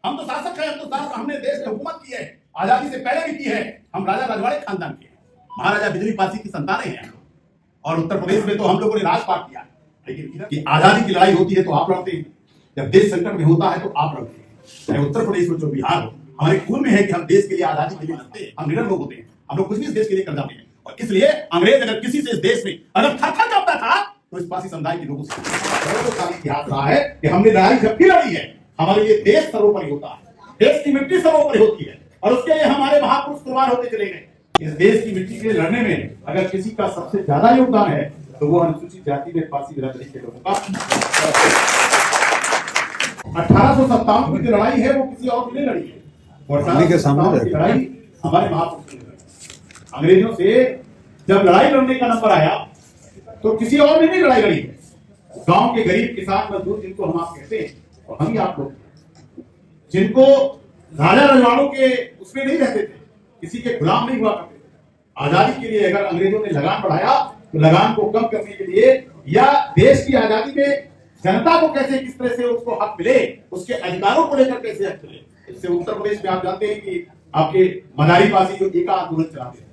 हम तो शासक हैं, हम तो साहब हमने देश में हुकूमत की है, आजादी से पहले भी की है। हम राजा रजवाड़े खानदान के हैं, महाराजा बिजली पासी की संतानें हैं। और उत्तर प्रदेश में तो हम लोगों ने राजपाट किया, लेकिन कि आजादी की लड़ाई होती है तो आप लड़ते हैं, जब देश संकट में होता है तो आप लड़ते हैं। चाहे उत्तर प्रदेश हो, चाहे बिहार हो, हमारे खून में है कि हम देश के लिए, आजादी के लिए लड़ते हैं। हम निडर लोग होते हैं, हम लोग कुछ भी इस देश के लिए कर जाते हैं। और इसलिए अंग्रेज अगर किसी से इस देश में अगर थर-थर कांपता था तो इस पासी समुदाय के लोगों से इतिहास रहा है कि हमने लड़ाई जब भी लड़ी है, हमारे लिए देश सर्वोपरि होता है, देश की मिट्टी सर्वोपरि होती है, और उसके लिए हमारे महापुरुष कुर्बान होते चले गए। इस देश की मिट्टी के लिए लड़ने में अगर किसी का सबसे ज्यादा योगदान है तो वो अनुसूचित जाति में पासी बिरादरी के लोगों का। 1857 की जो लड़ाई है वो किसी और की नहीं लड़ी है, और के सामने लड़ाई हमारे महापुरुषों ने लड़ी। अंग्रेजों से जब लड़ाई लड़ने का नंबर आया तो किसी और ने नहीं लड़ाई लड़ी है। गांव के गरीब किसान मजदूर, जिनको हम आप कहते हैं, और हम ही आप लोग, जिनको राजा रजवाड़ों के उसमें नहीं रहते थे, किसी के गुलाम नहीं हुआ करते थे, आजादी के लिए अगर अंग्रेजों ने लगान बढ़ाया तो लगान को कम करने के लिए, या देश की आजादी में जनता को कैसे, किस तरह से उसको हक मिले, उसके अधिकारों को लेकर कैसे हक मिले। इससे उत्तर प्रदेश में आप जानते हैं कि आपके मदारी पासी जो एका आंदोलन चलाते थे,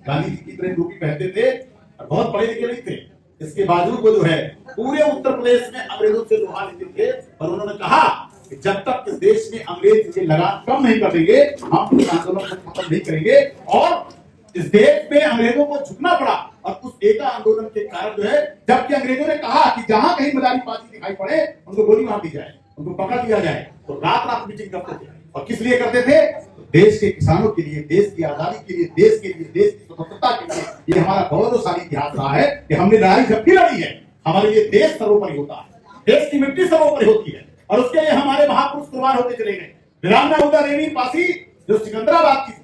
गांधी जी की तरह टोपी पहनते थे और बहुत पढ़े लिखे नहीं थे, इसके बावजूद वो जो है पूरे उत्तर प्रदेश में अंग्रेजों से लोहा लेते थे। और उन्होंने कहा कि जब तक इस देश में अंग्रेज ये लगान कम नहीं कर देंगे, हम इस आंदोलन को खत्म नहीं करेंगे। और इस देश में अंग्रेजों को झुकना पड़ा, और उस एका आंदोलन के कारण जो है, जबकि अंग्रेजों ने कहा कि जहां कहीं मदारी पासी दिखाई पड़े उनको गोली मार दी जाए, उनको पकड़ लिया जाए, तो रात रात मीटिंग करते थे। और किस लिए करते थे? देश के किसानों के लिए, देश की आजादी के लिए, देश के लिए, देश की स्वतंत्रता के लिए। ये हमारा गौरवशाली इतिहास रहा है कि हमने लड़ाई जब भी लड़ी है, हमारे लिए देश सर्वोपरि होता है, देश की मिट्टी सर्वोपरि होती है, और उसके लिए हमारे महापुरुष कुर्बान होते चले गए। वीरांगना हुदा देवी पासी जो सिकंदराबाद की,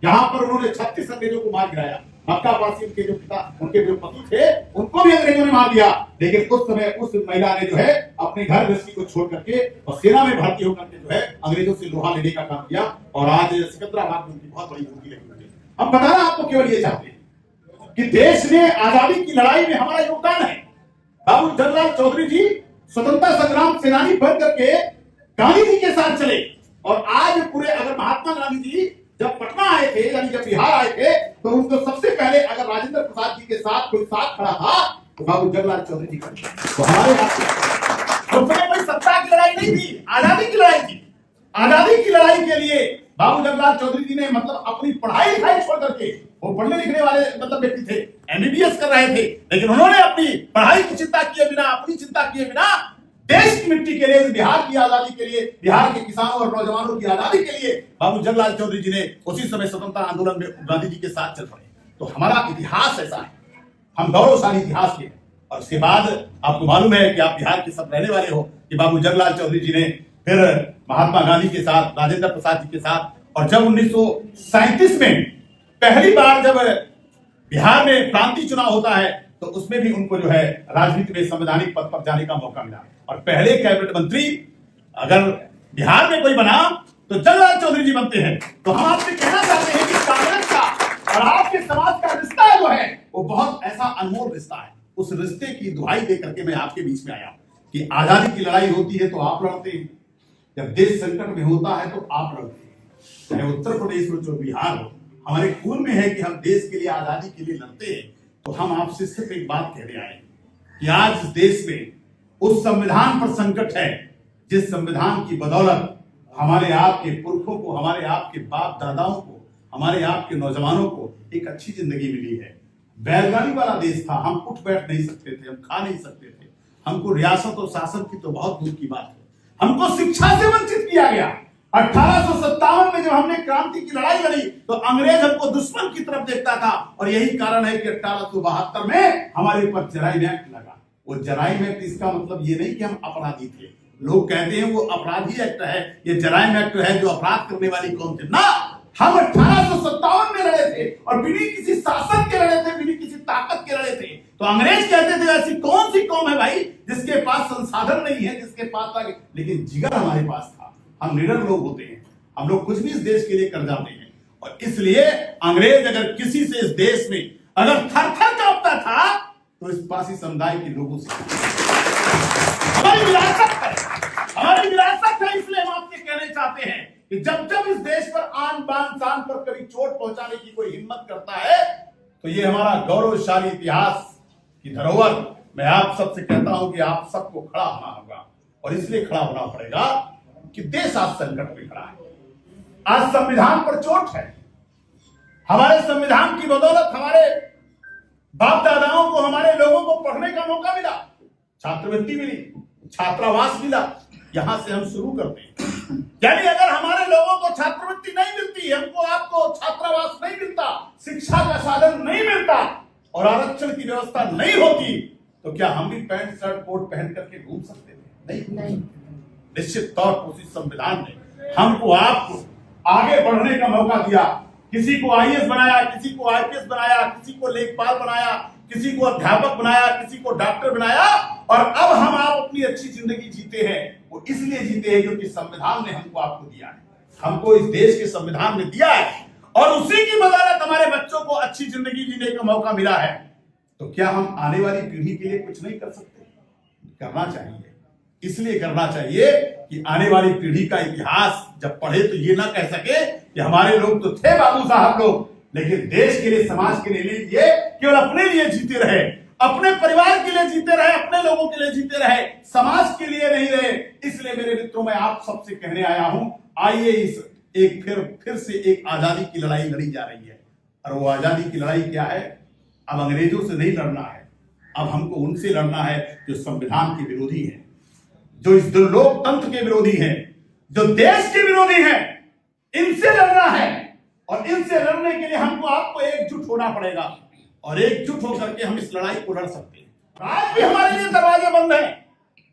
जहां पर उन्होंने 36 अंग्रेजों को मार गिराया। मक्का पासी उनके जो पिता, उनके जो पति थे, उनको भी अंग्रेजों ने मार दिया। लेकिन उस समय उस महिला ने जो है अपने घर गृहस्थी को छोड़ करके और सेना में भर्ती होकर के जो है अंग्रेजों से लोहा लेने का काम किया, और आज सिकंदराबाद में उनकी बहुत बड़ी मूर्ति लगी हुई है। हम बताना आपको केवल ये चाहते हैं कि देश में आजादी की लड़ाई में हमारा योगदान है। बाबू जवाहरलाल चौधरी जी स्वतंत्रता संग्राम सेनानी बन करके गांधी जी के साथ चले, और आज पूरे, अगर महात्मा गांधी जी जब पटना आए थे, यानी जब बिहार आए थे, तो उनको सबसे पहले अगर राजेंद्र प्रसाद जी के साथ कोई साथ खड़ा था तो बाबू जवाहरलाल चौधरी जी खड़े। तो हमारे उसमें कोई सत्ता की लड़ाई नहीं थी, आजादी की लड़ाई थी। आजादी की लड़ाई के लिए बाबू जवाहरलाल चौधरी जी ने मतलब अपनी पढ़ाई लिखाई छोड़ करके, वो पढ़ने लिखने वाले मतलब व्यक्ति थे, एमबीबीएस कर रहे थे, लेकिन उन्होंने अपनी पढ़ाई की चिंता किए बिना, अपनी चिंता किए बिना देश की मिट्टी के लिए, बिहार की आजादी के लिए, बिहार के किसानों और नौजवानों की आजादी के लिए बाबू जवाहरलाल चौधरी जी ने उसी समय स्वतंत्रता आंदोलन में गांधी जी के साथ चल पड़े। तो हमारा इतिहास ऐसा है, हम गौरवशाली इतिहास के। और उसके बाद आपको मालूम है कि आप बिहार के सब रहने वाले हो कि बाबू जवाहरलाल चौधरी जी ने फिर महात्मा गांधी के साथ, राजेंद्र प्रसाद जी के साथ, और जब 1937 में पहली बार जब बिहार में प्रांतीय चुनाव होता है तो उसमें भी उनको जो है राजनीति में संवैधानिक पद पर जाने का मौका मिला। और पहले कैबिनेट मंत्री अगर बिहार में कोई बना तो जवाहरलाल चौधरी जी बनते हैं। तो हम आपसे कहना चाहते हैं कि कांग्रेस का और आपके समाज का रिश्ता जो है वो बहुत ऐसा अनमोल रिश्ता है। उस रिश्ते की दुहाई दे करके मैं आपके बीच में आया कि आजादी की लड़ाई होती है तो आप लड़ते हैं, जब देश संकट में होता है तो आप लड़ते हैं। चाहे उत्तर प्रदेश हो, चाहे बिहार हो, हमारे खून में है कि हम देश के लिए, आजादी के लिए लड़ते हैं। तो हम आपसे सिर्फ एक बात कहने आए कि आज इस देश में उस संविधान पर संकट है जिस संविधान की बदौलत हमारे आपके पुरखों को, हमारे आपके बाप दादाओं को, हमारे आपके नौजवानों को एक अच्छी जिंदगी मिली है। बैलगाड़ी वाला देश था, हम उठ बैठ नहीं सकते थे, हम खा नहीं सकते थे, हमको रियासत और शासन की तो बहुत दूर की बात है, हमको शिक्षा से वंचित किया गया। 1857 में जब हमने क्रांति की लड़ाई लड़ी तो अंग्रेज हमको दुश्मन की तरफ देखता था, और यही कारण है कि 1872 में हमारे ऊपर जराइम एक्ट लगा। वो जराइम एक्ट, इसका मतलब ये नहीं कि हम अपराधी थे, लोग कहते हैं वो अपराधी एक्ट है, ये जराइम एक्ट है जो अपराध करने वाली कौम थे ना। हम 1857 में लड़े थे और बिना किसी शासन के लड़े थे, बिना किसी ताकत के लड़े थे। तो अंग्रेज कहते थे ऐसी कौन सी कौम है भाई जिसके पास संसाधन नहीं है, जिसके पास, लेकिन जिगर हमारे पास था। हम निडर लोग होते हैं, हम लोग कुछ भी इस देश के लिए कर जाते हैं। और इसलिए अंग्रेज अगर किसी से इस देश में अगर थर-थर कांपता था तो इस पासी समुदाय के लोगों से। हमारी विरासत है, हमारी विरासत है, इसलिए हम आपसे कह कहना चाहते हैं कि जब जब इस देश पर आन बान शान पर कभी चोट पहुंचाने की कोई हिम्मत करता है तो ये हमारा गौरवशाली इतिहास की धरोहर मैं आप सबसे कहता हूं कि आप सबको खड़ा होना होगा। और इसलिए खड़ा होना पड़ेगा कि देश आज संकट में खड़ा है। आज संविधान पर चोट है। हमारे संविधान की बदौलत हमारे बाप दादाओं को, हमारे लोगों को पढ़ने का मौका मिला, छात्रवृत्ति मिली, छात्रावास मिला। यहां से हम शुरू करते हैं। यानी अगर हमारे लोगों को छात्रवृत्ति नहीं मिलती, हमको आपको छात्रावास नहीं मिलता, शिक्षा का साधन नहीं मिलता और आरक्षण की व्यवस्था नहीं होती तो क्या हम भी पैंट शर्ट कोट पहन करके घूम सकते थे? नहीं। निश्चित तौर पर उसी संविधान ने हमको आपको आगे बढ़ने का मौका दिया। किसी को आईएएस बनाया, किसी को आईपीएस बनाया, किसी को लेखपाल बनाया, किसी को अध्यापक बनाया, किसी को डॉक्टर बनाया और अब हम आप अपनी अच्छी जिंदगी जीते हैं। वो इसलिए जीते हैं क्योंकि संविधान ने हमको आपको दिया है, हमको इस देश के संविधान ने दिया है और उसी की बदौलत हमारे बच्चों को अच्छी जिंदगी जीने का मौका मिला है। तो क्या हम आने वाली पीढ़ी के लिए कुछ नहीं कर सकते? करना चाहिए। इसलिए करना चाहिए कि आने वाली पीढ़ी का इतिहास जब पढ़े तो ये ना कह सके कि हमारे लोग तो थे बाबू साहब लोग, लेकिन देश के लिए, समाज के लिए केवल अपने लिए जीते रहे, अपने परिवार के लिए जीते रहे, अपने लोगों के लिए जीते रहे, समाज के लिए नहीं रहे। इसलिए मेरे मित्रों, मैं आप सबसे कहने आया हूं, आइए इस एक फिर से एक आजादी की लड़ाई लड़ी जा रही है। और वो आजादी की लड़ाई क्या है? अब अंग्रेजों से नहीं लड़ना है, अब हमको उनसे लड़ना है जो संविधान के विरोधी है, जो इस लोकतंत्र के विरोधी हैं, जो देश के विरोधी हैं। इनसे लड़ना है और इनसे लड़ने के लिए हमको आपको एकजुट होना पड़ेगा और एकजुट होकर के हम इस लड़ाई को लड़ सकते हैं। आज भी हमारे लिए दरवाजे बंद हैं।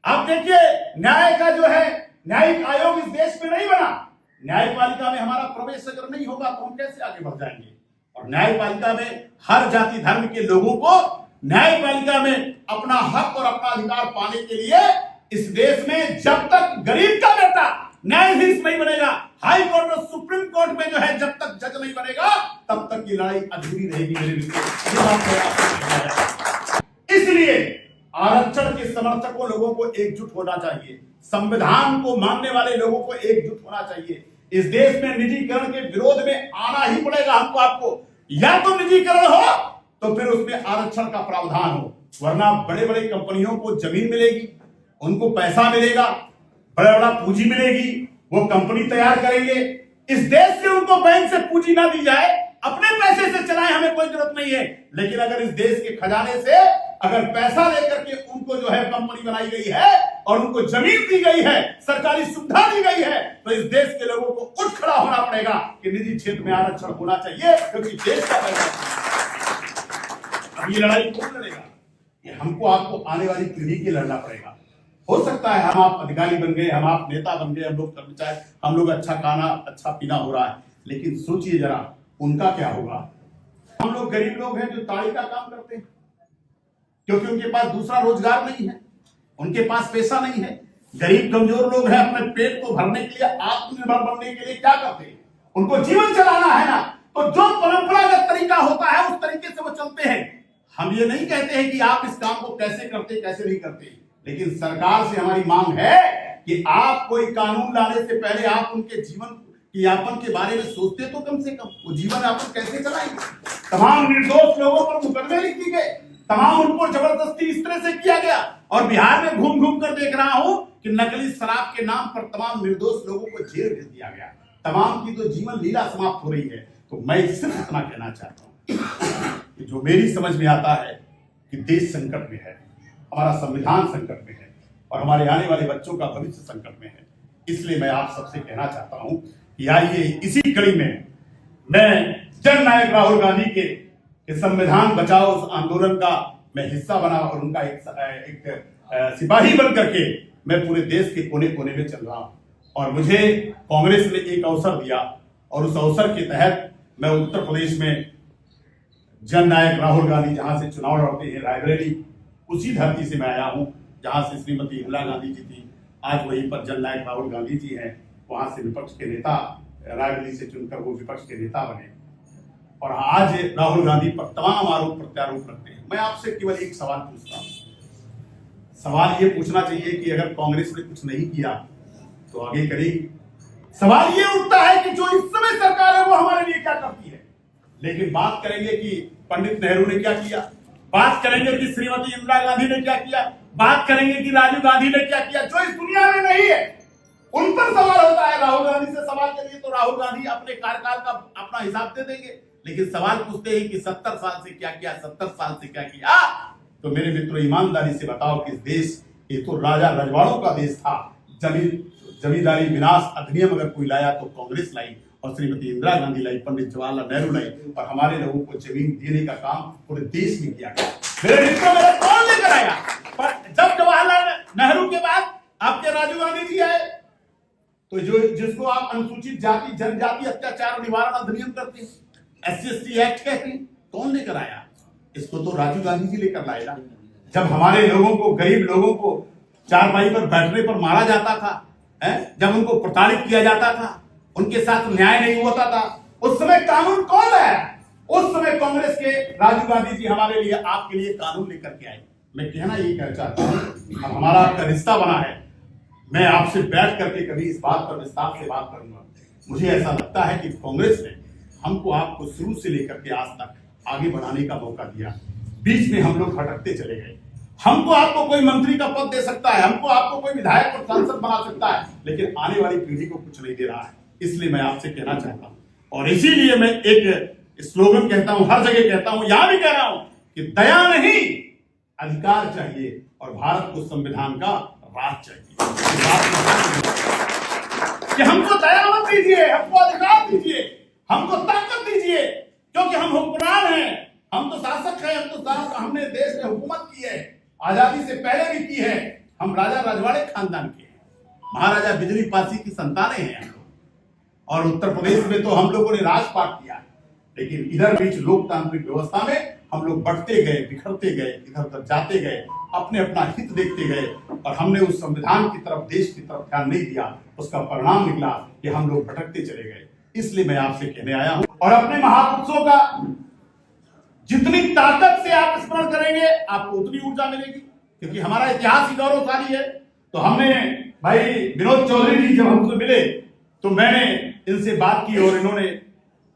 आप देखिए, न्याय का जो है न्यायिक आयोग इस देश में नहीं बना। न्यायपालिका में हमारा प्रवेश अगर नहीं होगा तो हम कैसे आगे बढ़ जाएंगे? और न्यायपालिका में हर जाति धर्म के लोगों को न्यायपालिका में अपना हक और अपना अधिकार पाने के लिए इस देश में जब तक गरीब का बेटा न्यायाधीश नहीं बनेगा, हाई कोर्ट और सुप्रीम कोर्ट में जो है जब तक जज नहीं बनेगा, तब तक ये लड़ाई अधूरी रहेगी मेरे मित्रों। इसलिए आरक्षण के समर्थकों लोगों को एकजुट होना चाहिए, संविधान को मानने वाले लोगों को एकजुट होना चाहिए। इस देश में निजीकरण के विरोध में आना ही पड़ेगा हमको, आपको। या तो निजीकरण हो तो फिर उसमें आरक्षण का प्रावधान हो, वरना बड़े बड़े कंपनियों को जमीन मिलेगी, उनको पैसा मिलेगा, बड़ा बड़ा पूंजी मिलेगी, वो कंपनी तैयार करेंगे। इस देश से उनको बैंक से पूंजी ना दी जाए, अपने पैसे से चलाए, हमें कोई जरूरत नहीं है। लेकिन अगर इस देश के खजाने से अगर पैसा लेकर के उनको जो है कंपनी बनाई गई है और उनको जमीन दी गई है, सरकारी सुविधा दी गई है, तो इस देश के लोगों को उठ खड़ा होना पड़ेगा कि निजी क्षेत्र में आरक्षण होना चाहिए, क्योंकि देश का पैसा। अब ये लड़ाई कौन लड़ेगा? ये हमको आपको आने वाली पीढ़ी के लड़ना पड़ेगा। हो सकता है हम आप अधिकारी बन गए, हम आप नेता बन गए, हम लोग कर्मचारी, हम लोग अच्छा खाना अच्छा पीना हो रहा है, लेकिन सोचिए जरा उनका क्या होगा? हम लोग गरीब लोग हैं जो ताड़ी का काम करते हैं, क्योंकि उनके पास दूसरा रोजगार नहीं है, उनके पास पैसा नहीं है। गरीब कमजोर लोग हैं, अपने पेट को भरने के लिए, आत्मनिर्भर बनने के लिए क्या करते हैं? उनको जीवन चलाना है ना, तो जो परंपरागत तरीका होता है उस तरीके से वो चलते हैं। हम ये नहीं कहते हैं कि आप इस काम को कैसे करते कैसे नहीं करते, लेकिन सरकार से हमारी मांग है कि आप कोई कानून लाने से पहले आप उनके जीवन यापन के बारे में सोचते तो कम से कम वो जीवन यापन कैसे चलाएंगे। तमाम निर्दोष लोगों पर मुकदमे लिख दिए गए, तमाम उनको जबरदस्ती इस तरह से किया गया। और बिहार में घूम घूम कर देख रहा हूं कि नकली शराब के नाम पर तमाम निर्दोष लोगों को जेल भेज दिया गया। तमाम की तो जीवन लीला समाप्त हो रही है। तो मैं सिर्फ इतना कहना चाहता हूं कि जो मेरी समझ में आता है कि देश संकट में है, हमारा संविधान संकट में है और हमारे आने वाले बच्चों का भविष्य संकट में है। इसलिए मैं आप सबसे कहना चाहता हूं कि आइए इसी कड़ी में मैं जननायक राहुल गांधी के संविधान बचाओ उस आंदोलन का मैं हिस्सा बना और उनका एक सिपाही बन करके मैं पूरे देश के कोने कोने में चल रहा हूं। और मुझे कांग्रेस ने एक अवसर दिया और उस अवसर के तहत मैं उत्तर प्रदेश में जननायक राहुल गांधी जहां से चुनाव लड़ते हैं, रायबरेली, उसी धरती से मैं आया हूं जहां से श्रीमती इंदिरा गांधी जी थी। आज वहीं पर जननायक राहुल गांधी जी हैं, वहां से विपक्ष के नेता रायबरेली से चुनकर वो विपक्ष के नेता बने और आज राहुल गांधी पर तमाम आरोप प्रत्यारोप लगते हैं। मैं आपसे केवल एक सवाल पूछता हूं, सवाल ये पूछना चाहिए कि अगर कांग्रेस ने कुछ नहीं किया तो आगे करेगी, सवाल ये उठता है कि जो इस समय सरकार है वो हमारे लिए क्या करती है। लेकिन बात करेंगे कि पंडित नेहरू ने क्या किया, बात करेंगे कि श्रीमती इंदिरा गांधी ने क्या किया, बात करेंगे कि राजीव गांधी ने क्या किया, जो इस दुनिया में नहीं है उन पर सवाल होता है। राहुल गांधी से सवाल करिए तो राहुल गांधी अपने कार्यकाल का अपना हिसाब दे देंगे, लेकिन सवाल पूछते हैं कि 70 साल से क्या किया, 70 साल से क्या किया। तो मेरे मित्रों, ईमानदारी से बताओ कि इस देश ये तो राजा रजवाड़ों का देश था। जमींदारी विनाश अधिनियम अगर कोई लाया तो कांग्रेस लाई, और श्रीमती इंदिरा गांधी लाई, पंडित जवाहरलाल नेहरू लाई, और हमारे लोगों को जमीन देने का काम पूरे देश में किया गया। मेरे मित्रों, मेरा कौन लेकर आया? पर जब जवाहरलाल नेहरू के बाद आपके राजीव गांधी जी आए, तो जो जिसको आप अनुसूचित जाति जनजाति अत्याचार निवारण अधिनियम करते हैं, SC/ST एक्ट कहते हैं, कौन लेकर आया? इसको तो राजीव गांधी जी लेकर लाए ना। जब हमारे लोगों को, गरीब लोगों को चारपाई पर बैठने पर मारा जाता था, जब उनको प्रताड़ित किया जाता था, उनके साथ न्याय नहीं होता था, उस समय कानून कौन लाया? उस समय कांग्रेस के राजीव गांधी जी हमारे लिए, आपके लिए कानून लेकर के आए। मैं कहना यही कहना चाहता हूं, हमारा आपका रिश्ता बना है, मैं आपसे बैठ करके कभी इस बात पर विस्तार से बात करूंगा। मुझे ऐसा लगता है कि कांग्रेस ने हमको, आपको शुरू से लेकर के आज तक आगे बढ़ाने का मौका दिया। बीच में हम लोग भटकते चले गए। हमको आपको कोई मंत्री का पद दे सकता है, हमको आपको कोई विधायक और सांसद बना सकता है, लेकिन आने वाली पीढ़ी को कुछ नहीं दे रहा है। इसलिए मैं आपसे कहना चाहता हूं, और इसीलिए मैं एक स्लोगन कहता हूं, हर जगह कहता हूं, यहां भी कह रहा हूं कि दया नहीं, अधिकार चाहिए, और भारत को संविधान का राज चाहिए। कि हमको दया मत दीजिए, हमको अधिकार दीजिए, हमको ताकत दीजिए, क्योंकि हम हुक्मरान हैं, हम तो शासक हैं, हमने देश में हुकूमत की है, आजादी से पहले भी की है। हम राजा रजवाड़े खानदान के हैं, महाराजा बिजली पासी की संतानें हैं हम लोग, और उत्तर प्रदेश में तो हम लोगों ने राजपाट किया है। लेकिन इधर बीच लोकतांत्रिक व्यवस्था में हम लोग बढ़ते गए, बिखरते गए, इधर उधर जाते गए, अपने अपना हित देखते गए, और हमने उस संविधान की तरफ, देश की तरफ ध्यान नहीं दिया। उसका परिणाम निकला कि हम लोग भटकते चले गए। इसलिए मैं आपसे कहने आया हूं, और अपने महापुरुषों का जितनी ताकत से आप स्मरण करेंगे, आपको उतनी ऊर्जा मिलेगी, क्योंकि हमारा इतिहास ही गौरवशाली है। तो हमने, भाई विनोद चौधरी जी जब हमसे मिले तो मैंने इनसे बात की, और इन्होंने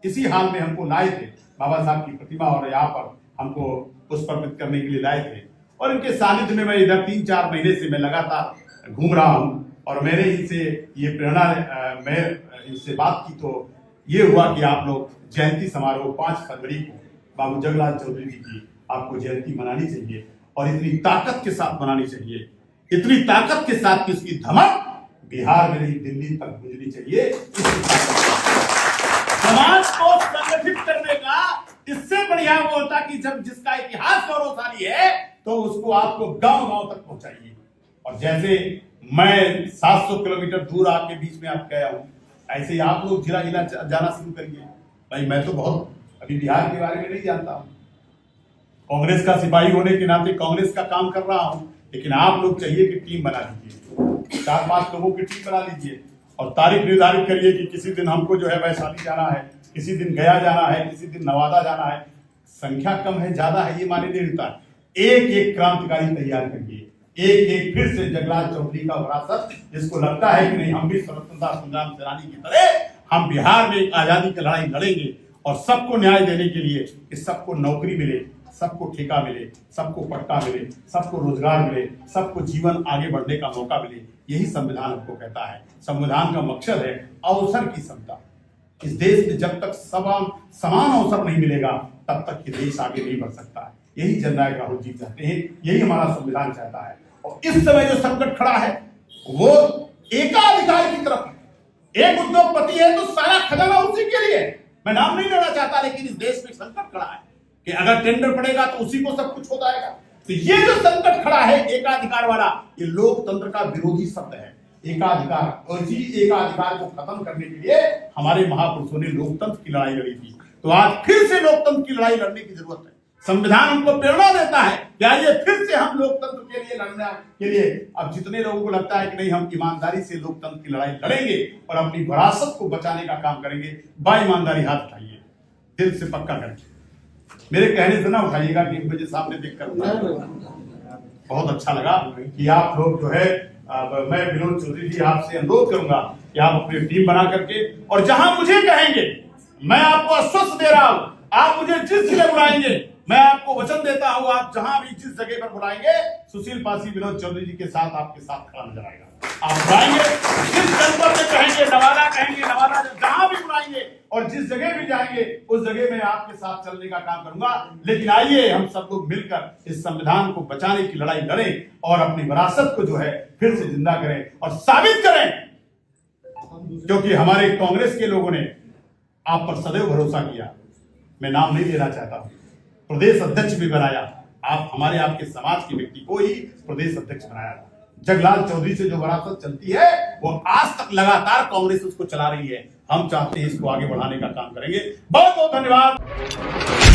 इसी हाल में हमको लाए थे, बाबा साहब की प्रतिमा, और यहाँ पर हमको पुष्प अर्पित करने के लिए लाए थे। और इनके सानिध्य में मैं इधर 3-4 महीने से मैं लगातार घूम रहा हूँ, और मैंने इनसे ये प्रेरणा, मैं इनसे बात की तो ये हुआ कि आप लोग जयंती समारोह 5 फरवरी को बाबू जगलाल चौधरी जी की आपको जयंती मनानी चाहिए, और इतनी ताकत के साथ मनानी चाहिए, इतनी ताकत के साथ कि उसकी धमक बिहार में नहीं, दिल्ली तक गूंजनी चाहिए। समाज को संगठित करने का इससे बढ़िया वो होता कि जब जिसका इतिहास गौरवशाली है तो उसको आपको गांव-गांव तक पहुंचाइए। और जैसे मैं 700 किलोमीटर दूर आपके बीच में आप गया हूं, ऐसे ही आप लोग जिला जिला जाना शुरू करिए। भाई मैं तो बहुत अभी बिहार के बारे में नहीं जानता हूं, कांग्रेस का सिपाही होने के नाते कांग्रेस का काम कर रहा हूं, लेकिन आप लोग चाहिए कि टीम बना लीजिए, 4-5 लोगों की टीम बना लीजिए, और तारीख निर्धारित करिए कि किसी दिन हमको जो है वैशाली जाना है, किसी दिन गया जाना है, किसी दिन नवादा जाना है। संख्या कम है ज्यादा है ये माने नहीं होता, एक एक क्रांतिकारी तैयार करिए, एक एक फिर से जगलाल चौधरी का विरासत, जिसको लगता है कि नहीं हम भी स्वतंत्रता संग्राम सेनानी की तरह हम बिहार में एक आजादी की लड़ाई लड़ेंगे, और सबको न्याय देने के लिए कि सबको नौकरी मिले, सबको ठेका मिले, सबको पट्टा मिले, सबको रोजगार मिले, सबको जीवन आगे बढ़ने का मौका मिले। यही संविधान हमको कहता है। संविधान का मकसद है अवसर की समता। इस देश में जब तक समान अवसर नहीं मिलेगा तब तक ये देश आगे नहीं बढ़ सकता है। यही जननायक राहुल जी चाहते हैं, यही हमारा संविधान चाहता है। और इस समय जो संकट खड़ा है वो एकाधिकार की तरफ है। एक उद्योगपति है तो सारा खजाना उसी के लिए। मैं नाम नहीं लेना चाहता, लेकिन इस देश में संकट खड़ा है कि अगर टेंडर पड़ेगा तो उसी को सब कुछ हो जाएगा। तो ये जो संकट खड़ा है एकाधिकार वाला, ये लोकतंत्र का विरोधी शब्द है। एकाधिकार, और जी एकाधिकार को खत्म करने के लिए हमारे महापुरुषों ने लोकतंत्र की लड़ाई लड़ी थी। तो आज फिर से लोकतंत्र की लड़ाई लड़ने की जरूरत है। संविधान हमको प्रेरणा देता है कि आइए फिर से हम लोकतंत्र के लिए लड़ने के लिए। अब जितने लोगों को लगता है कि नहीं हम ईमानदारी से लोकतंत्र की लड़ाई लड़ेंगे और अपनी विरासत को बचाने का काम करेंगे, बाईमानदारी हाथ उठाइए, दिल से पक्का करके। मेरे कहने से ना उठाइएगा कि मुझे सामने देखकर बहुत अच्छा लगा कि आप लोग जो है, मैं विनोद चौधरी जी आपसे अनुरोध करूंगा कि कि आप अपनी टीम बना करके और जहां मुझे कहेंगे, मैं आपको आश्वस्त दे रहा हूं, आप मुझे जिस जगह बुलाएंगे, मैं आपको वचन देता हूं, आप जहां भी जिस जगह पर बुलाएंगे, सुशील पासी विनोद चौधरी जी के साथ आपके साथ खड़ा नजर आएगा। आप बुलाएंगे, जिस जनपद में कहेंगे, नवादा जहां भी बुलाएंगे और जिस जगह भी जाएंगे उस जगह में आपके साथ चलने का काम करूंगा। लेकिन आइए हम सब लोग मिलकर इस संविधान को बचाने की लड़ाई लड़ें और अपनी विरासत को जो है फिर से जिंदा करें और साबित करें, क्योंकि हमारे कांग्रेस के लोगों ने आप पर सदैव भरोसा किया। मैं नाम नहीं लेना चाहता हूं, प्रदेश अध्यक्ष भी बनाया, आप हमारे आपके समाज के व्यक्ति को ही प्रदेश अध्यक्ष बनाया था। जगलाल चौधरी से जो विरासत चलती है वो आज तक लगातार कांग्रेस उसको चला रही है। हम चाहते हैं इसको आगे बढ़ाने का काम करेंगे। बहुत बहुत धन्यवाद।